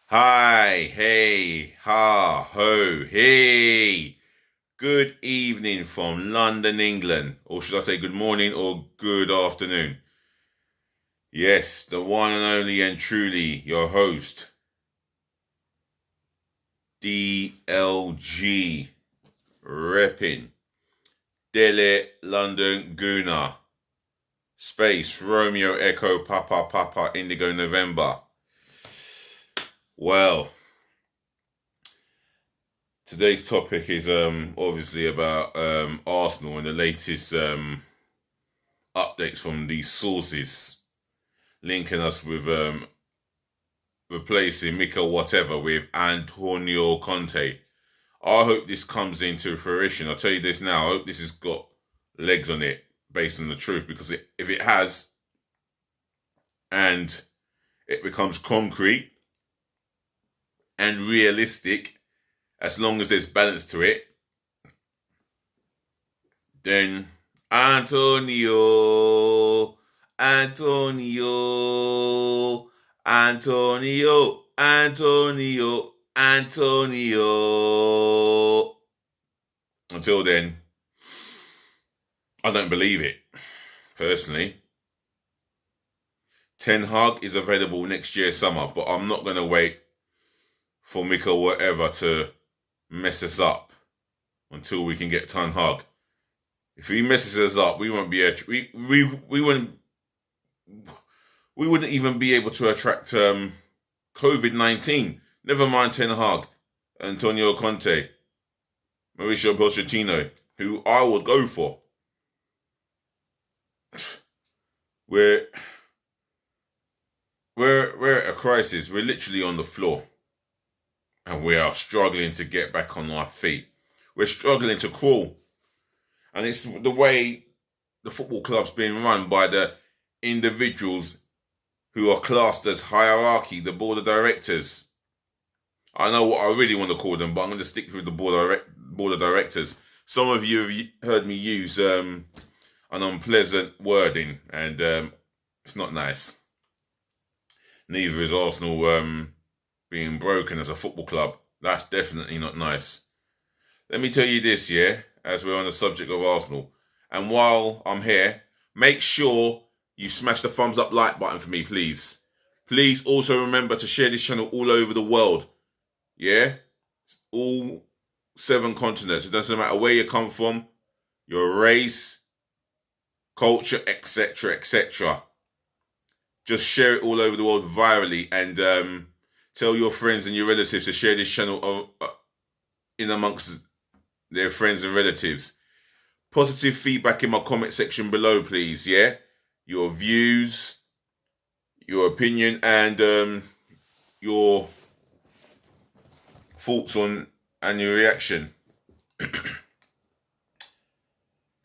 Hi, hey, ha, ho, hey. Good evening from London, England. Or should I say good morning or good afternoon? Yes, the one and only and truly your host, DLG, repping Delhi, London, Guna. Space, Romeo, Echo, Papa, Papa, Indigo, November. Well, today's topic is obviously about Arsenal and the latest updates from these sources linking us with replacing Mikel whatever with Antonio Conte. I hope this comes into fruition. I'll tell you this now. I hope this has got legs on it based on the truth because if it has and it becomes concrete and realistic, as long as there's balance to it, then Antonio, Antonio, Antonio, Antonio, Antonio. Until then, I don't believe it, personally. Ten Hag is available next year summer, but I'm not going to wait for Mikel whatever to mess us up until we can get Ten Hag. If he messes us up, we won't be we wouldn't even be able to attract COVID-19. Never mind Ten Hag, Antonio Conte, Mauricio Pochettino, who I would go for. We're we're at a crisis. We're literally on the floor, and we are struggling to get back on our feet. We're struggling to crawl, and it's the way the football club's being run by the individuals who are classed as hierarchy, the board of directors. I know what I really want to call them, but I'm going to stick with the board of directors. Some of you have heard me use an unpleasant wording, and it's not nice. Neither is Arsenal being broken as a football club. That's definitely not nice. Let me tell you this, yeah, as we're on the subject of Arsenal. And while I'm here, make sure you smash the thumbs up like button for me, please. Please also remember to share this channel all over the world. Yeah? All 7 continents. It doesn't matter where you come from, your race, culture, etc., etc. Just share it all over the world virally and tell your friends and your relatives to share this channel in amongst their friends and relatives. Positive feedback in my comment section below, please. Yeah, your views, your opinion, and your thoughts on and your reaction. If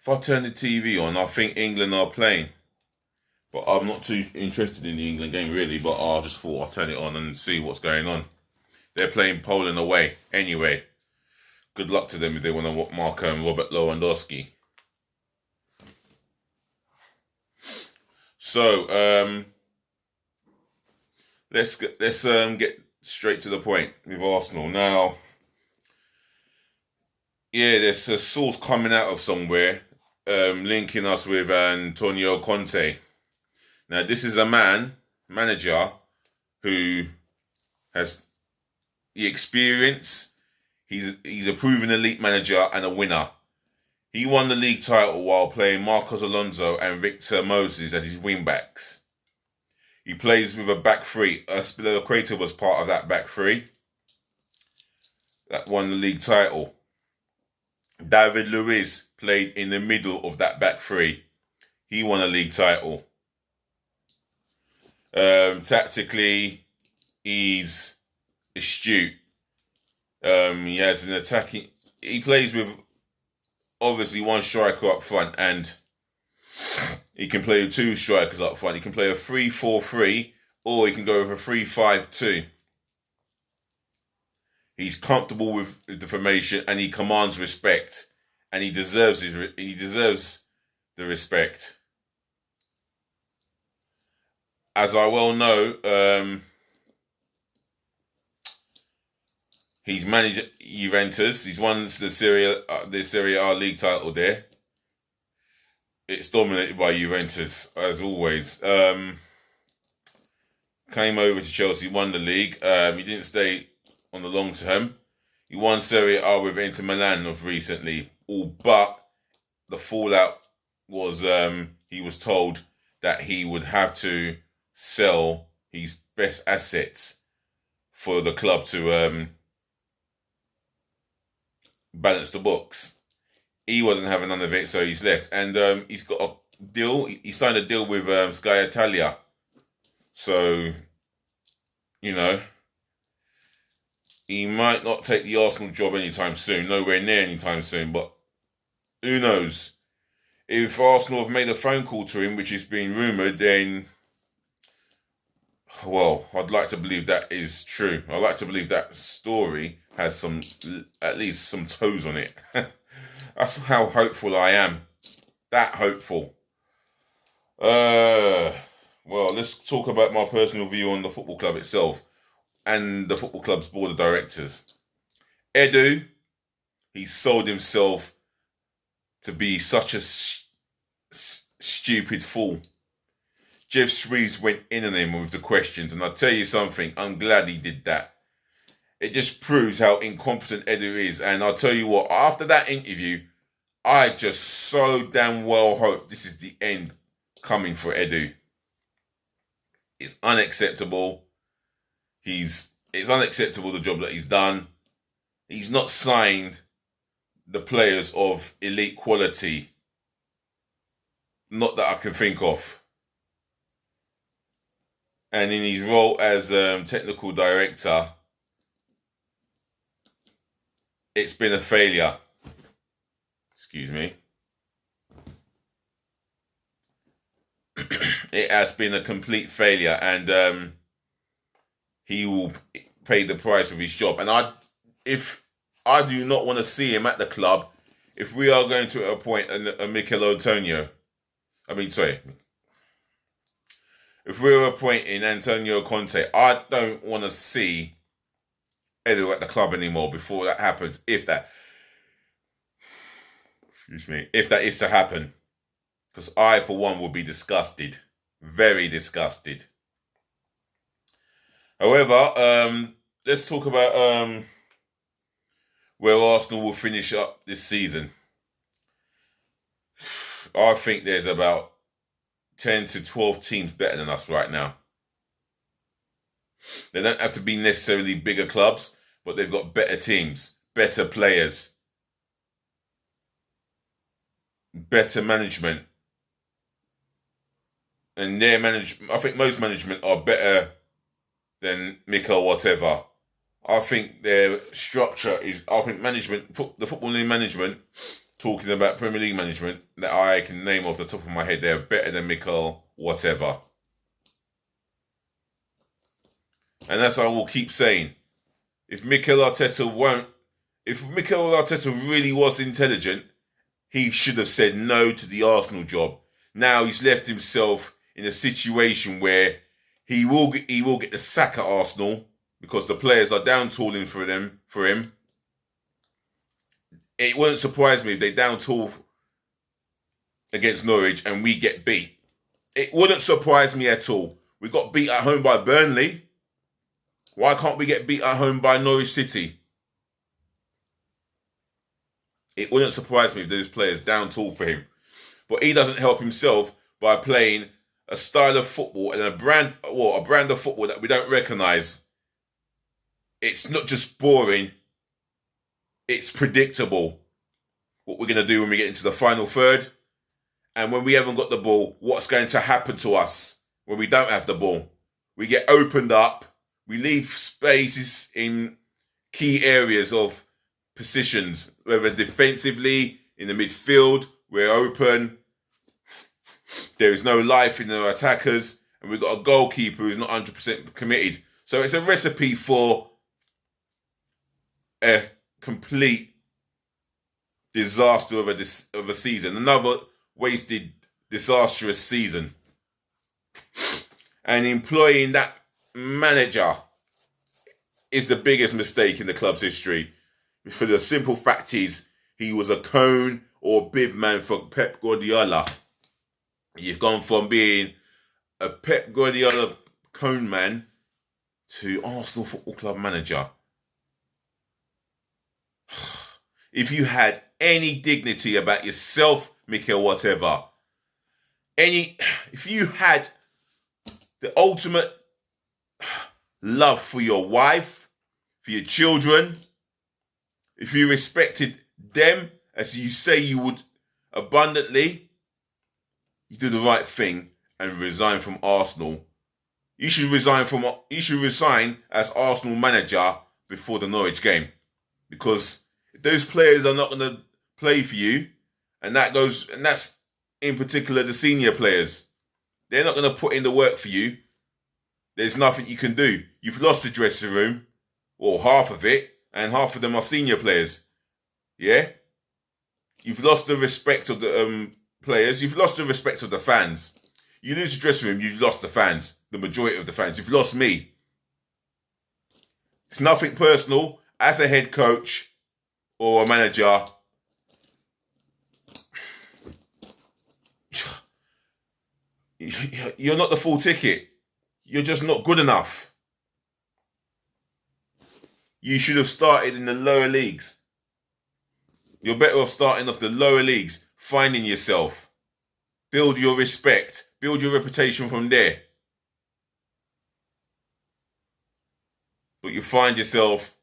I turn the TV on, I think England are playing. But I'm not too interested in the England game, really. But I just thought I'd turn it on and see what's going on. They're playing Poland away. Anyway, good luck to them if they want to mark Robert Lewandowski. So, let's get straight to the point with Arsenal. Now, yeah, there's a source coming out of somewhere linking us with Antonio Conte. Now, this is a manager, who has the experience. He's a proven elite manager and a winner. He won the league title while playing Marcos Alonso and Victor Moses as his wingbacks. He plays with a back three. Aspilicueta was part of that back three that won the league title. David Luiz played in the middle of that back three. He won a league title. Tactically, he's astute. He has an attacking. He plays with obviously one striker up front, and he can play with 2 strikers up front. He can play a 3-4-3, or he can go with a 3-5-2. He's comfortable with the formation, and he commands respect, and he deserves the respect. As I well know, He's managed Juventus. He's won the Serie A league title there. It's dominated by Juventus, as always. Came over to Chelsea, won the league. He didn't stay on the long term. He won Serie A with Inter Milan of recently. All but the fallout was he was told that he would have to sell his best assets for the club to balance the books. He wasn't having none of it, so he's left. And he's got a deal. He signed a deal with Sky Italia. So, you know, he might not take the Arsenal job anytime soon. Nowhere near anytime soon. But who knows? If Arsenal have made a phone call to him, which is being rumoured, then, well, I'd like to believe that is true. I'd like to believe that story has at least some toes on it. That's how hopeful I am. That hopeful. Well, let's talk about my personal view on the football club itself and the football club's board of directors. Edu, he sold himself to be such a stupid fool. Jeff Shreves went in on him with the questions, and I'll tell you something, I'm glad he did that. It just proves how incompetent Edu is, and I'll tell you what, after that interview, I just so damn well hope this is the end coming for Edu. It's unacceptable. It's unacceptable the job that he's done. He's not signed the players of elite quality. Not that I can think of. And in his role as technical director, it's been a failure. Excuse me. It has been a complete failure, and he will pay the price with his job. And if I do not want to see him at the club, if we are going to appoint a Mikel Antonio, if we're appointing Antonio Conte, I don't want to see Edu at the club anymore before that happens. If that is to happen. Because I, for one, will be disgusted. Very disgusted. However, let's talk about where Arsenal will finish up this season. I think there's about 10 to 12 teams better than us right now. They don't have to be necessarily bigger clubs, but they've got better teams, better players, better management. And their I think most management are better than Mikel whatever. I think their structure is, the footballing management, talking about Premier League management, that I can name off the top of my head, they're better than Mikel whatever. And that's what I will keep saying. If Mikel Arteta really was intelligent, he should have said no to the Arsenal job. Now he's left himself in a situation where he will get the sack at Arsenal because the players are down tooling for him. It wouldn't surprise me if they down tool against Norwich and we get beat. It wouldn't surprise me at all. We got beat at home by Burnley. Why can't we get beat at home by Norwich City? It wouldn't surprise me if those players down tool for him. But he doesn't help himself by playing a style of football and a brand of football that we don't recognise. It's not just boring. It's predictable what we're going to do when we get into the final third. And when we haven't got the ball, what's going to happen to us when we don't have the ball? We get opened up. We leave spaces in key areas of positions, whether defensively, in the midfield, we're open. There is no life in our attackers, and we've got a goalkeeper who's not 100% committed. So it's a recipe for a complete disaster of a season. Another wasted, disastrous season. And employing that manager, is the biggest mistake in the club's history. For the simple fact is, he was a cone or bib man for Pep Guardiola. You've gone from being a Pep Guardiola cone man to Arsenal Football Club manager. If you had any dignity about yourself, Mikel, whatever, if you had the ultimate love for your wife, for your children, if you respected them as you say you would abundantly, you do the right thing and resign from Arsenal. You should resign as Arsenal manager before the Norwich game, because if those players are not going to play for you, and that's in particular the senior players, they're not going to put in the work for you. There's nothing you can do. You've lost the dressing room, or half of it, and half of them are senior players. Yeah? You've lost the respect of the players. You've lost the respect of the fans. You lose the dressing room, you've lost the fans. The majority of the fans. You've lost me. It's nothing personal. As a head coach or a manager, you're not the full ticket. You're just not good enough. You should have started in the lower leagues. You're better off starting off the lower leagues, finding yourself. Build your respect. Build your reputation from there. But you find yourself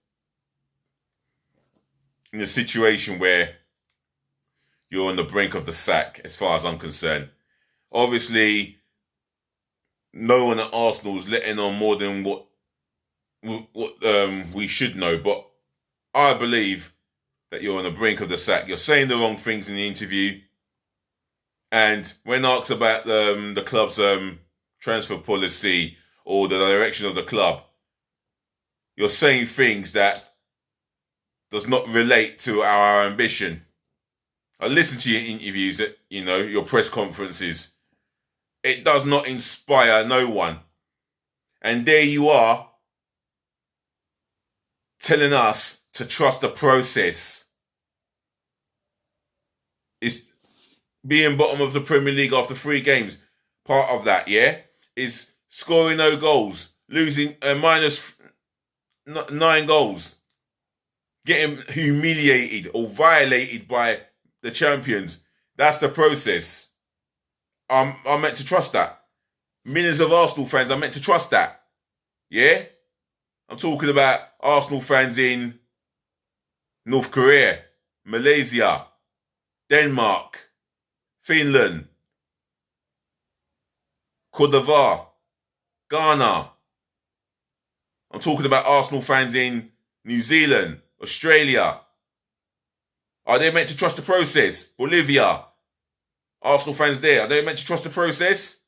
in a situation where you're on the brink of the sack, as far as I'm concerned. Obviously, no one at Arsenal is letting on more than what we should know. But I believe that you're on the brink of the sack. You're saying the wrong things in the interview. And when asked about the club's transfer policy or the direction of the club, you're saying things that does not relate to our ambition. I listen to your interviews, your press conferences. It does not inspire no one. And there you are, telling us to trust the process. It's being bottom of the Premier League after 3 games. Part of that, yeah, is scoring no goals, losing minus 9 goals, getting humiliated or violated by the champions. That's the process. I'm meant to trust that. Millions of Arsenal fans are meant to trust that. Yeah? I'm talking about Arsenal fans in North Korea, Malaysia, Denmark, Finland, Cote d'Ivoire, Ghana. I'm talking about Arsenal fans in New Zealand, Australia. Are they meant to trust the process? Bolivia, Arsenal fans there, are they meant to trust the process?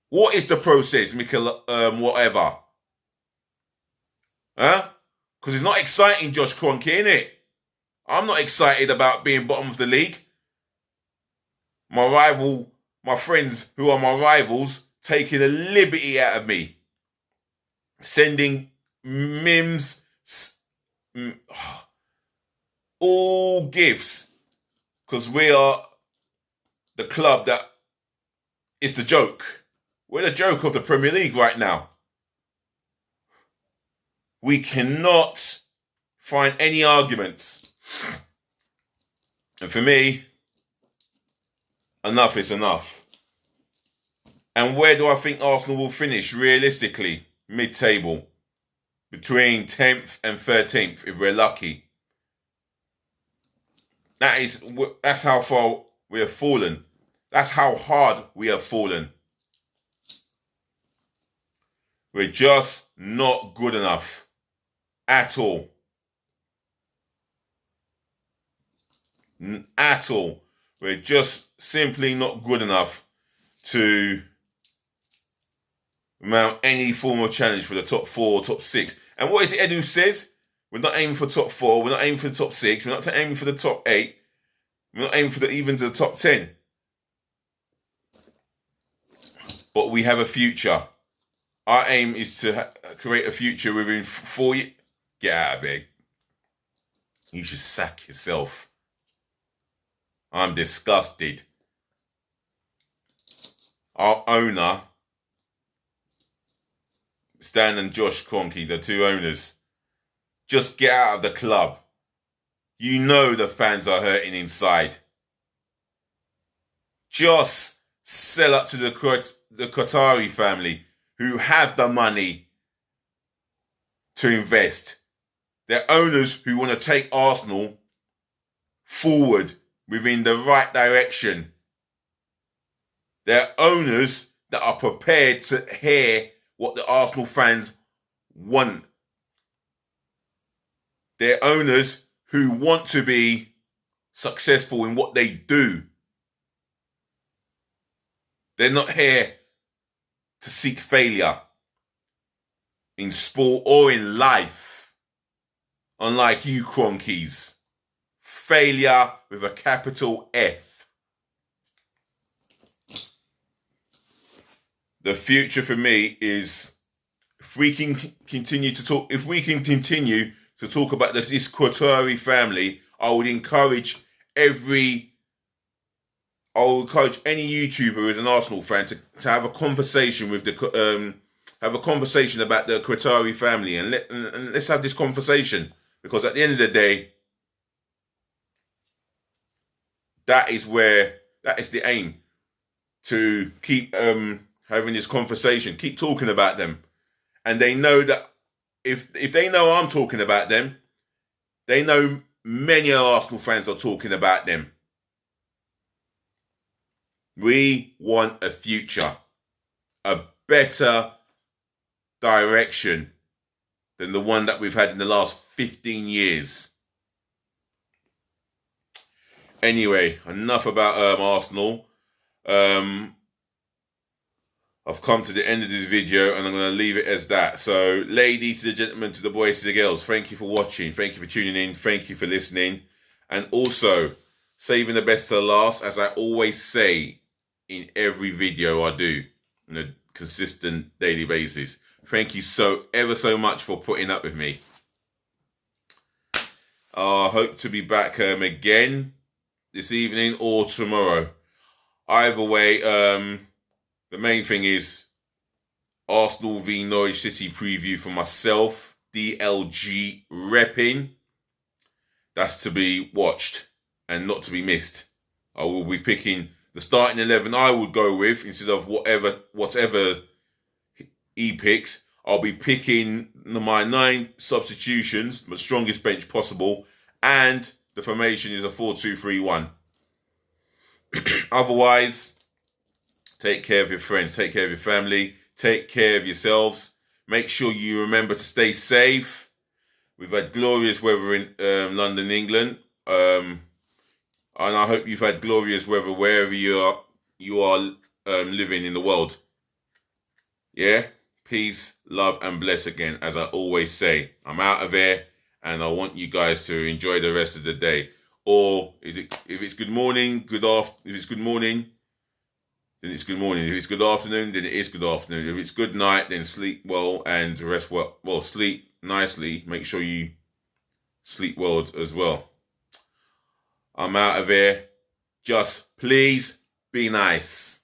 What is the process, Mikel, whatever? Huh? Because it's not exciting, Josh Kroenke, innit? I'm not excited about being bottom of the league. My friends who are my rivals, taking a liberty out of me. Sending memes, all gifts. Because we are the club that is the joke. We're the joke of the Premier League right now. We cannot find any arguments. And for me, enough is enough. And where do I think Arsenal will finish realistically? Mid-table. Between 10th and 13th, if we're lucky. That's how far we have fallen. That's how hard we have fallen. We're just not good enough. At all. At all. We're just simply not good enough to mount any form of challenge for the top 4, top 6. And what is it Edu says? We're not aiming for top 4. We're not aiming for the top 6. We're not aiming for the top 8. We're not aiming for even to the top 10. But we have a future. Our aim is to create a future within 4 years. Get out of here. You should sack yourself. I'm disgusted. Our owner, Stan and Josh Kroenke, the two owners, just get out of the club. You know the fans are hurting inside. Just sell up to the Qatari family who have the money to invest. They're owners who want to take Arsenal forward within the right direction. They're owners that are prepared to hear what the Arsenal fans want. They're owners who want to be successful in what they do. They're not here to seek failure in sport or in life. Unlike you, Kroenkes. Failure with a capital F. The future for me is if we can continue to talk about this Qatari family, I would encourage any YouTuber who is an Arsenal fan to have a conversation with about the Qatari family and let's have this conversation, because at the end of the day, that is the aim, to keep having this conversation, keep talking about them. And they know that if they know I'm talking about them, they know many Arsenal fans are talking about them. We want a future, a better direction than the one that we've had in the last 15 years. Anyway, enough about Arsenal. I've come to the end of this video and I'm going to leave it as that. So, ladies and gentlemen, to the boys, to the girls, thank you for watching. Thank you for tuning in. Thank you for listening. And also, saving the best to last, as I always say in every video I do on a consistent daily basis. Thank you ever so much for putting up with me. I hope to be back again this evening or tomorrow. Either way, the main thing is Arsenal v Norwich City preview for myself, DLG repping. That's to be watched and not to be missed. I will be picking the starting 11 I would go with instead of whatever he picks. I'll be picking my 9 substitutions, my strongest bench possible, and the formation is a 4-2-3-1. Otherwise, take care of your friends, take care of your family, take care of yourselves. Make sure you remember to stay safe. We've had glorious weather in London, England. And I hope you've had glorious weather wherever you are living in the world. Yeah? Peace, love, and bless again, as I always say. I'm out of here, and I want you guys to enjoy the rest of the day. Or if it's good morning, if it's good morning, then it's good morning. If it's good afternoon, then it is good afternoon. If it's good night, then sleep well and rest well. Well, sleep nicely. Make sure you sleep well as well. I'm out of here. Just please be nice.